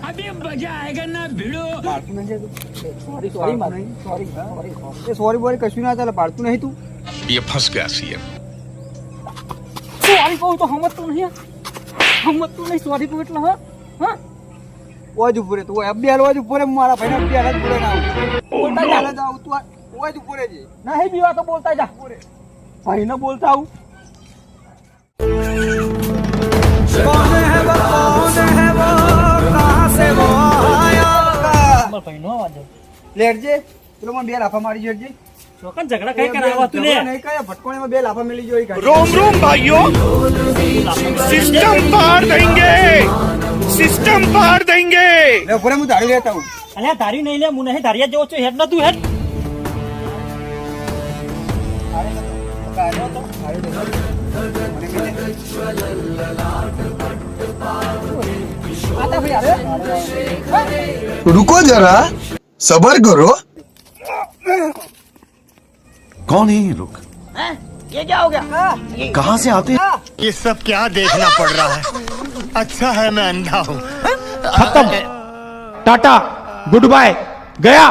अभी मजा आएगा ना भिड़ो. સોરી બોરી કશું ના ચાલે, પાડતું નહીં તું. ये फंस गया सीएम. સોરી કહું તો સમજતું નહીં, સોરી કહું એટલે હા ઓજ ઉપર તું અબી હાલ ઓજ ઉપર મારા ભાઈને અબી હાલ પૂરે ના બોલતા ચાલે જાવ તું ઓજ ઉપર છે નહીં બીવા તો બોલતા જા ભાઈને બોલતા આવું. ભાઈનો અવાજ લેટજે પેલો મને બે લાફા મારી જોડજે. ચોકન ઝઘડા કઈ કરાવવા તું લે નહીં કયા ભટકોણીમાં બે લાફા મેલી જોઈ કાઢી. रोम रोम भाइयों, सिस्टम पार देंगे, सिस्टम पार देंगे. લે ઉપર હું ધારી લેતા હું. અલ્યા ધારી નહીં લે, હું નહીં ધારિયા જેવો છું, હેડ ન તું હેડ. આતા ભાઈ આવે. रुको जरा सबर करो. कौन है ये लोग? ये क्या हो गया? कहाँ से आते हैं? ये सब क्या देखना पड़ रहा है? अच्छा है मैं अंधा हूँ. खत्म, टाटा, गुड बाय, गया.